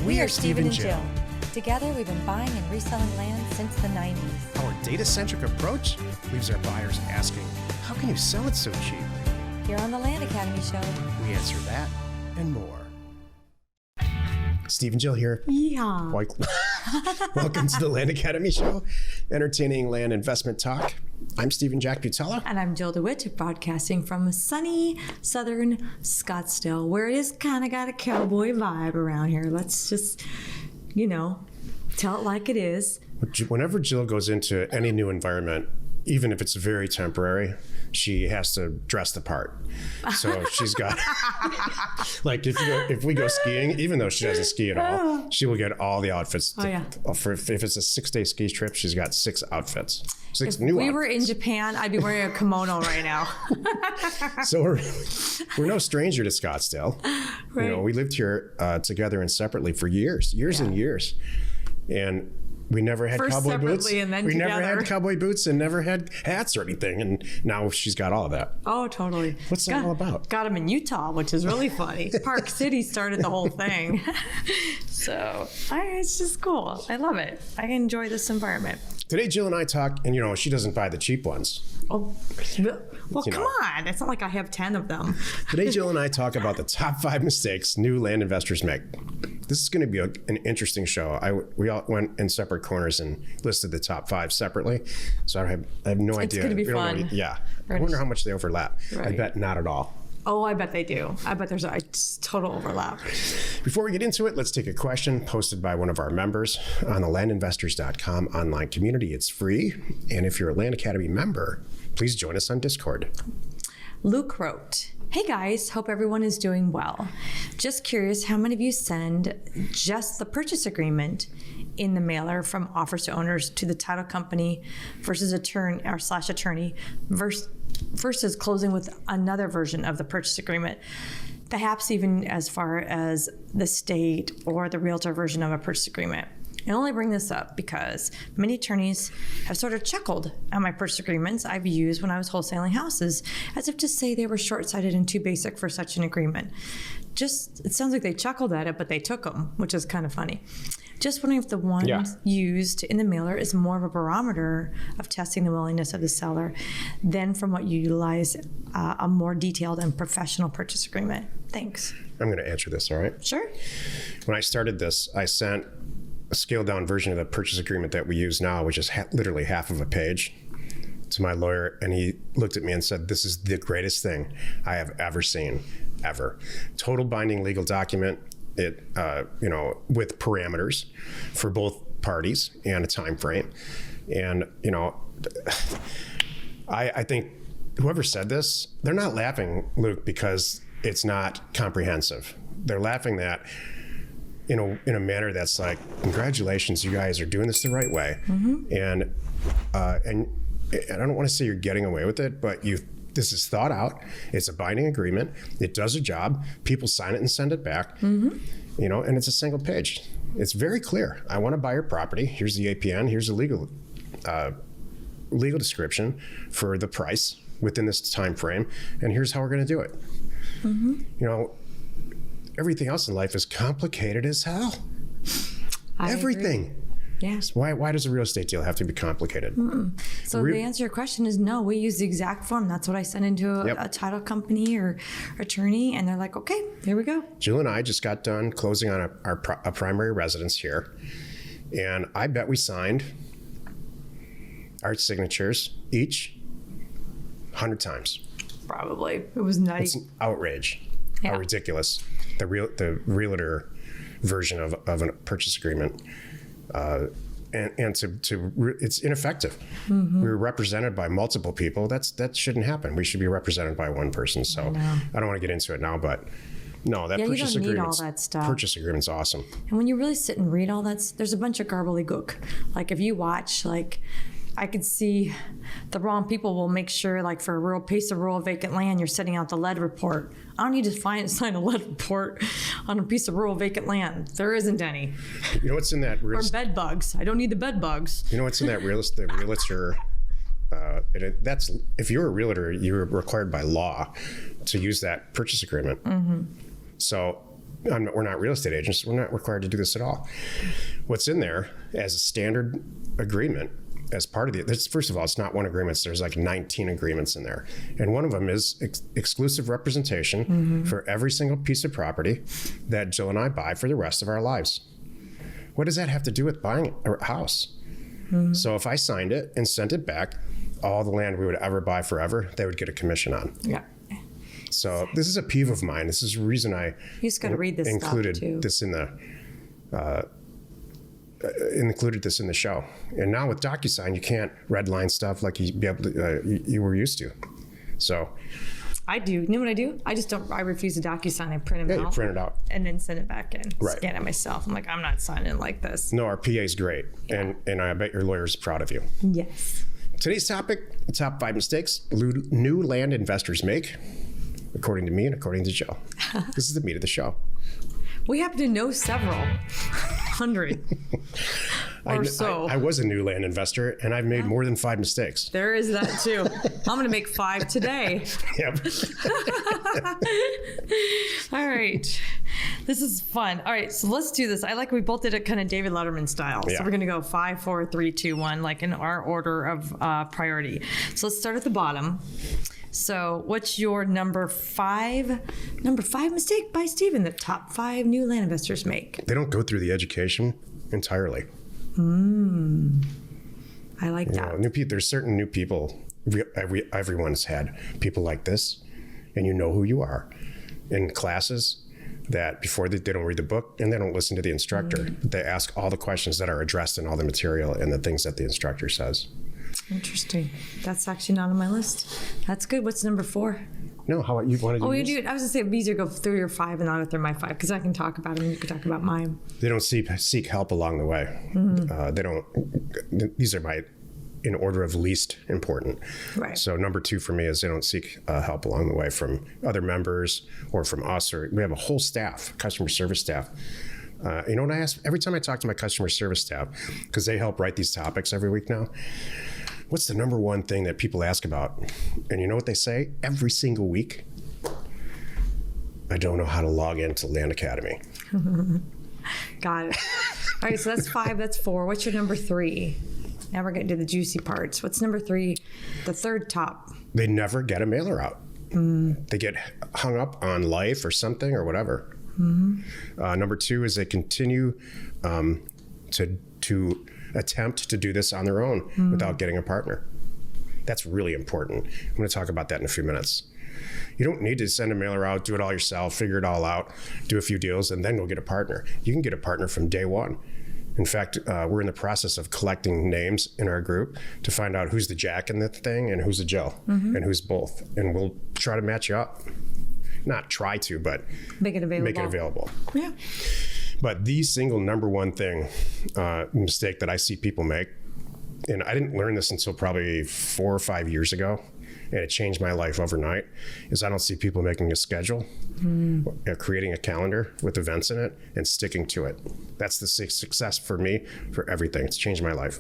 We are Steve and Jill. Together, we've been buying and reselling land since the 90s. Our data-centric approach leaves our buyers asking, how can you sell it so cheap? Here on the Land Academy Show, We answer that and more. Steve and Jill here. yeehaw. Welcome to the Land Academy Show, entertaining land investment talk. I'm Stephen Jack Butella. And I'm Jill DeWitt, broadcasting from sunny southern Scottsdale, where it is kind of got a cowboy vibe around here. Let's just, tell it like it is. Whenever Jill goes into any new environment, even if it's very temporary, she has to dress the part. So she's got, like if we go skiing, even though she doesn't ski at all, she will get all the outfits. If it's a 6-day ski trip, she's got 6 outfits. If we were in Japan, I'd be wearing a kimono right now. So we're no stranger to Scottsdale. Right. We lived here together and separately for years and years. And we never had cowboy boots. Never had cowboy boots and never had hats or anything. And now she's got all of that. Oh, totally. What's that all about? Got them in Utah, which is really funny. Park City started the whole thing. So it's just cool. I love it. I enjoy this environment. Today, Jill and I talk, and she doesn't buy the cheap ones. Oh, well, come on. It's not like I have 10 of them. Today, Jill and I talk about the top 5 mistakes new land investors make. This is going to be an interesting show. We all went in separate corners and listed the top 5 separately. So I have no idea. It's going to be fun. I wonder how much they overlap. Right. I bet not at all. Oh, I bet they do. I bet there's a total overlap. Before we get into it, let's take a question posted by one of our members on the landinvestors.com online community. It's free. And if you're a Land Academy member, please join us on Discord. Luke wrote, "Hey guys, hope everyone is doing well. Just curious how many of you send just the purchase agreement in the mailer from offers to owners to the title company versus attorney versus closing with another version of the purchase agreement, perhaps even as far as the state or the realtor version of a purchase agreement. I only bring this up because many attorneys have sort of chuckled at my purchase agreements I've used when I was wholesaling houses, as if to say they were short-sighted and too basic for such an agreement. It sounds like they chuckled at it, but they took them, which is kind of funny. Just wondering if the one used in the mailer is more of a barometer of testing the willingness of the seller than from what you utilize a more detailed and professional purchase agreement. Thanks." I'm going to answer this, all right? Sure. When I started this, I sent a scaled down version of the purchase agreement that we use now, which is literally half of a page, to my lawyer, and he looked at me and said, "This is the greatest thing I have ever seen, ever. Total binding legal document, it with parameters for both parties and a time frame." And I think whoever said this, they're not laughing, Luke, because it's not comprehensive. They're laughing that in a manner that's like, congratulations, you guys are doing this the right way. Mm-hmm. And I don't want to say you're getting away with it, but this is thought out. It's a binding agreement. It does a job. People sign it and send it back. Mm-hmm. And it's a single page. It's very clear. I want to buy your property. Here's the APN. Here's the legal description for the price within this time frame, and here's how we're going to do it. Mm-hmm. Everything else in life is complicated as hell. Everything. Agree. Yes. Why does a real estate deal have to be complicated? Mm-mm. So the answer to your question is no. We use the exact form. That's what I send into a title company or attorney, and they're like, "Okay, here we go." Jill and I just got done closing on a primary residence here, and I bet we signed our signatures each 100 times. Probably. It was nutty. It's an outrage. Yeah. How ridiculous. The realtor version of a purchase agreement. It's ineffective. Mm-hmm. We were represented by multiple people. That shouldn't happen. We should be represented by one person. So I don't want to get into it now, but no, that purchase agreement's awesome. And when you really sit and read all that, there's a bunch of gobbledygook. Like if you watch, I could see the wrong people will make sure, like for a rural piece of rural vacant land, you're sending out the lead report. I don't need to sign a lead report on a piece of rural vacant land. There isn't any. You know what's in that? Or bed bugs. I don't need the bed bugs. You know what's in that the realtor? That's if you're a realtor, you're required by law to use that purchase agreement. Mm-hmm. So we're not real estate agents. We're not required to do this at all. What's in there as a standard agreement as part of first of all, it's not one agreement. There's like 19 agreements in there. And one of them is exclusive representation for every single piece of property that Jill and I buy for the rest of our lives. What does that have to do with buying a house? So if I signed it and sent it back, all the land we would ever buy forever, they would get a commission on. Yeah. So this is a peeve of mine. This is the reason I You just got to read this included stuff too. this in the included this in the show. And now with DocuSign, you can't redline stuff like you were used to. So I do. You know what I do? I refuse to DocuSign. I print them out. you print it out. And then send it back in. Right. Scan it myself. I'm like, I'm not signing like this. No, our PA is great. And I bet your lawyer's proud of you. Yes. Today's topic, the top 5 mistakes new land investors make, according to me and according to Jill. This is the meat of the show. We happen to know several. 100 or so. I was a new land investor, and I've made more than 5 mistakes. There is that too. I'm going to make 5 today. Yep. All right. This is fun. All right. So let's do this. We both did it kind of David Letterman style. Yeah. So we're going to go 5, 4, 3, 2, 1, like in our order of priority. So let's start at the bottom. So what's your number 5 mistake by Steven that top 5 new land investors make? They don't go through the education entirely. I like that. There's certain new people. Everyone's had people like this, and you know who you are in classes that before they don't read the book and they don't listen to the instructor. They ask all the questions that are addressed in all the material and the things that the instructor says. Interesting. That's actually not on my list. That's good. What's number 4? No, how you want to do Oh, you this? do it. I was going to say it'd be easier to go through your 5 and I'll go through my 5 because I can talk about them and you can talk about mine. They don't seek help along the way. They don't. These are in order of least important. Right. So number 2 for me is they don't seek help along the way from other members or from us. Or we have a whole staff, customer service staff. You know what I ask every time I talk to my customer service staff, because they help write these topics every week now. What's the number one thing that people ask about? And you know what they say every single week? I don't know how to log into Land Academy. Got it. All right, so that's 5, that's 4. What's your number 3? Now we're getting to the juicy parts. What's number 3? The third top. They never get a mailer out. They get hung up on life or something or whatever. Number 2 is they continue to attempt to do this on their own without getting a partner. That's really important. I'm going to talk about that in a few minutes. You don't need to send a mailer out, do it all yourself, figure it all out, do a few deals, and then go get a partner. You can get a partner from day one. In fact, we're in the process of collecting names in our group to find out who's the Jack in the thing and who's the Jill and who's both. And we'll try to match you up. Not try to, but Make it available. Yeah. But the single number one thing, mistake that I see people make, and I didn't learn this until probably 4 or 5 years ago, and it changed my life overnight, is I don't see people making a schedule, creating a calendar with events in it, and sticking to it. That's the success for me for everything. It's changed my life.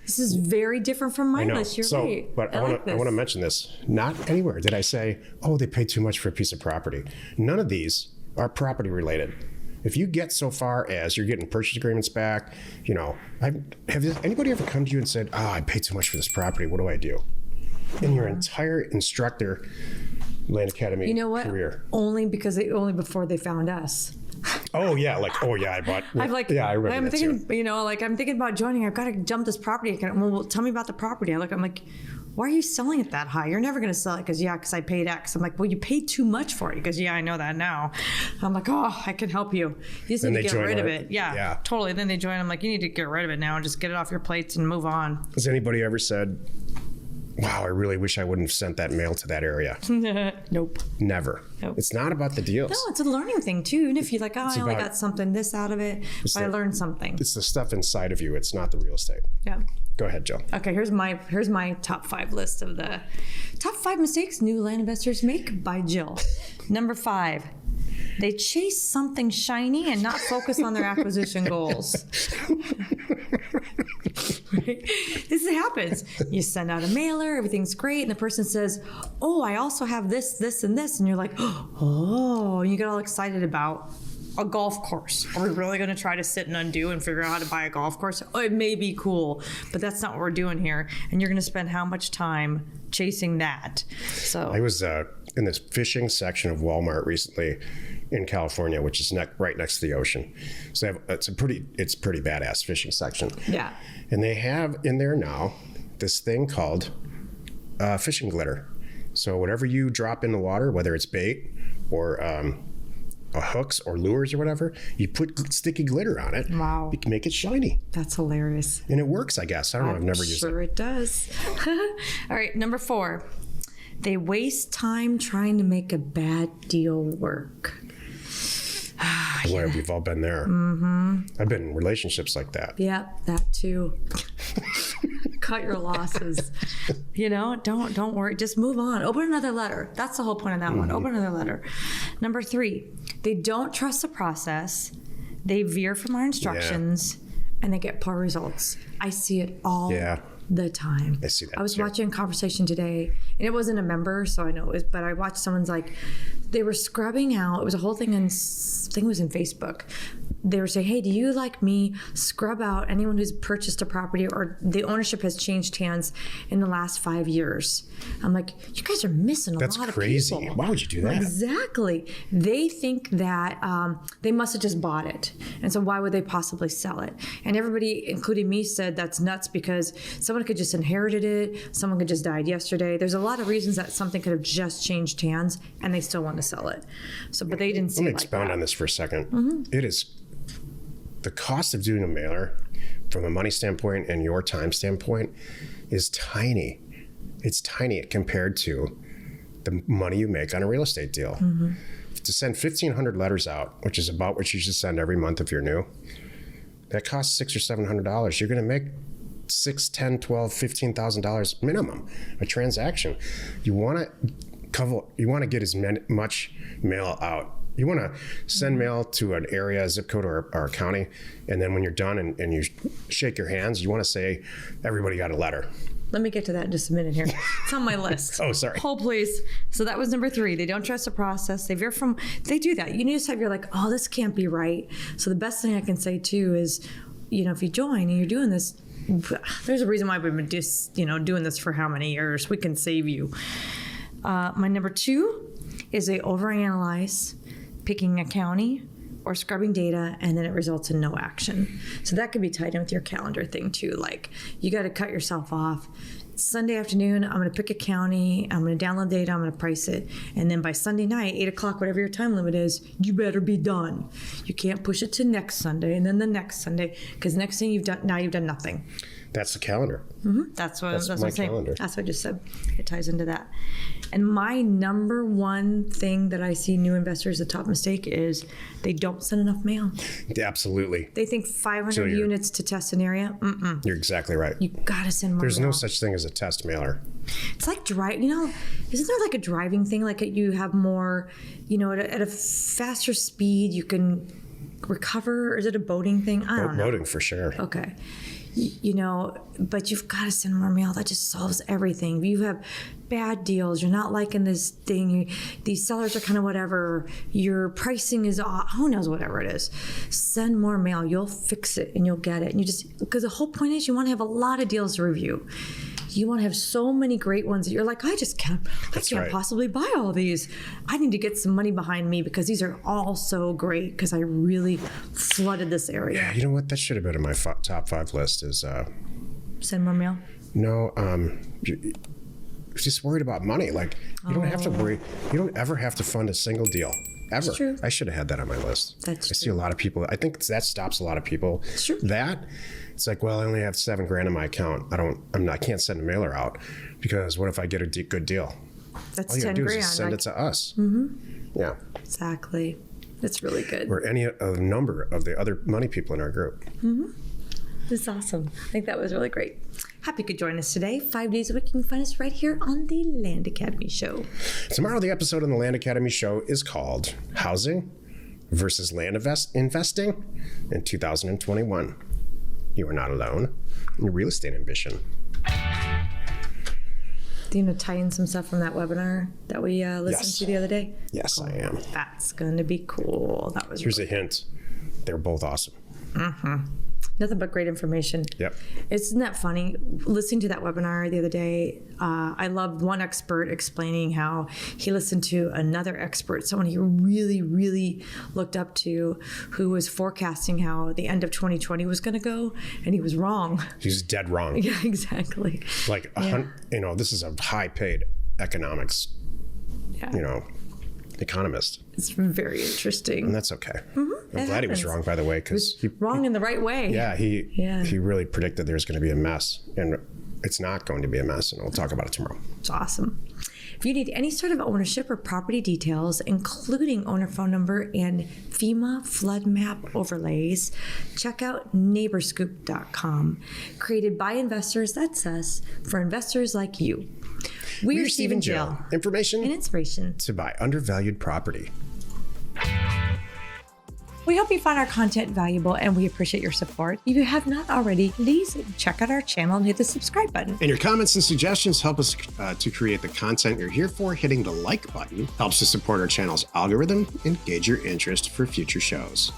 This is very different from my list. You're right. But I want to mention this. Not anywhere did I say, oh, they paid too much for a piece of property. None of these are property related. If you get so far as you're getting purchase agreements back, have anybody ever come to you and said, oh, I paid too much for this property. What do I do? In your entire instructor Land Academy career. Only before they found us. Oh yeah, I bought. I remember. I'm that thinking, too. I'm thinking about joining. I've got to jump this property account. Well, tell me about the property. I'm like, why are you selling it that high? You're never going to sell it because I paid X. I'm like, well, you paid too much for it. He goes, yeah, I know that now. I'm like, oh, I can help you. You just need to get rid of it. Yeah, totally. Then they join. I'm like, you need to get rid of it now and just get it off your plates and move on. Has anybody ever said, wow, I really wish I wouldn't have sent that mail to that area? Nope. Never. Nope. It's not about the deals. No, it's a learning thing too. And if you're like, I only got something this out of it, but I learned something. It's the stuff inside of you. It's not the real estate. Yeah. Go ahead, Jill. Okay, here's my top 5 list of the top 5 mistakes new land investors make by Jill. Number 5, they chase something shiny and not focus on their acquisition goals. right? This happens. You send out a mailer, everything's great, and the person says, oh, I also have this, this, and this. And you're like, oh, and you get all excited about a golf course. Are we really going to try to sit and undo and figure out how to buy a golf course? Oh, it may be cool, but that's not what we're doing here. And you're going to spend how much time chasing that? So I was in this fishing section of Walmart recently in California, which is right next to the ocean. So it's pretty badass fishing section. yeah. And they have in there now this thing called fishing glitter. So whatever you drop in the water, whether it's bait or hooks or lures or whatever, you put sticky glitter on it. Wow. You can make it shiny. That's hilarious. And it works, I guess. I don't know. I've never used it. Sure it does. All right, number 4. They waste time trying to make a bad deal work. Boy, we've all been there. Mm-hmm. I've been in relationships like that. Yeah, that too. Cut your losses. Don't worry. Just move on. Open another letter. That's the whole point of that one. Open another letter. Number 3, they don't trust the process. They veer from our instructions, and they get poor results. I see it all the time. I see that. I was watching a conversation today, and it wasn't a member, so I know it was, but I watched someone's they were scrubbing out. It was a whole thing I think it was in Facebook. They were saying, hey, do you like me scrub out anyone who's purchased a property or the ownership has changed hands in the last 5 years? I'm like, you guys are missing a lot of people. That's crazy. Why would you do that? Exactly. They think that they must have just bought it. And so why would they possibly sell it? And everybody, including me, said that's nuts because someone could just inherited it. Someone could just died yesterday. There's a lot of reasons that something could have just changed hands and they still want to sell it. So, but they didn't see it like that. Let me expound on this for a second. It is the cost of doing a mailer from a money standpoint and your time standpoint is tiny. It's tiny compared to the money you make on a real estate deal. To send 1,500 letters out, which is about what you should send every month if you're new, that costs $600 or $700. You're going to make $6,000, $10,000, $12,000, $15,000 minimum a transaction. You want to get as much mail out. You want to send mail to an area, zip code, or a county, and then when you're done and you shake your hands, you want to say, everybody got a letter. Let me get to that in just a minute here. It's on my list. Oh, sorry. Hold, please. So that was number 3. They don't trust the process. They do that. You just have, you're like, oh, this can't be right. So the best thing I can say too is, if you join and you're doing this, there's a reason why we've been doing this for how many years. We can save you. My number 2 is they overanalyze, picking a county or scrubbing data, and then it results in no action. So that could be tied in with your calendar thing too. Like, you got to cut yourself off. Sunday afternoon, I'm going to pick a county, I'm going to download data, I'm going to price it. And then by Sunday night, 8 o'clock, whatever your time limit is, you better be done. You can't push it to next Sunday and then the next Sunday, because next thing you've done nothing. That's the calendar. That's what my I'm saying. calendar. That's what I just said. It ties into that. And my number one thing that I see new investors, the top mistake is they don't send enough mail. Absolutely. They think 500 units to test an area. You're exactly right. You gotta send more. There's mail. no such thing as a test mailer. It's like isn't there like a driving thing? Like you have more, at a faster speed, you can recover. Or is it a boating thing? I don't know. Boating for sure. Okay. But you've got to send more mail. That just solves everything. If you have bad deals, you're not liking this thing, these sellers are kind of whatever, your pricing is off, who knows, whatever it is, send more mail. You'll fix it and you'll get it. And because the whole point is you want to have a lot of deals to review. You want to have so many great ones that you're like, I can't possibly buy all these. I need to get some money behind me because these are all so great because I really flooded this area. Yeah, you know what? That should have been in my top 5 list is... Send more mail? No, just worried about money. Like, you don't have to worry. You don't ever have to fund a single deal. Ever. That's true. I should have had that on my list. That's true. I see a lot of people. I think that stops a lot of people. It's true. It's like, well, I only have $7,000 in my account. I can't send a mailer out because what if I get a good deal? That's all you gotta do is just send it to us. Yeah. Exactly. That's really good. Or a number of the other money people in our group. That's awesome. I think that was really great. Happy you could join us today. 5 days a week, you can find us right here on the Land Academy Show. Tomorrow, the episode on the Land Academy Show is called Housing versus Land Investing in 2021. You are not alone in your real estate ambition. Do you know tie in some stuff from that webinar that we listened to the other day? Yes, I am. That's going to be cool. That was Here's a hint. They're both awesome. nothing but great information. Yep. Isn't that funny? Listening to that webinar the other day, I loved one expert explaining how he listened to another expert, someone he really, really looked up to, who was forecasting how the end of 2020 was going to go, and he was wrong. He's dead wrong. Yeah, exactly. Like, this is a high-paid economics, economist. It's very interesting. And that's okay. I'm glad he was wrong, by the way, because wrong in the right way. Yeah, he really predicted there's going to be a mess, and it's not going to be a mess, and we'll talk about it tomorrow. It's awesome. If you need any sort of ownership or property details, including owner phone number and FEMA flood map overlays, check out neighborscoop.com. Created by investors, that's us, for investors like you. We're Steve and Jill. Information and inspiration to buy undervalued property. We hope you found our content valuable, and we appreciate your support. If you have not already, please check out our channel and hit the subscribe button. And your comments and suggestions help us to create the content you're here for. Hitting the like button helps to support our channel's algorithm and gauge your interest for future shows.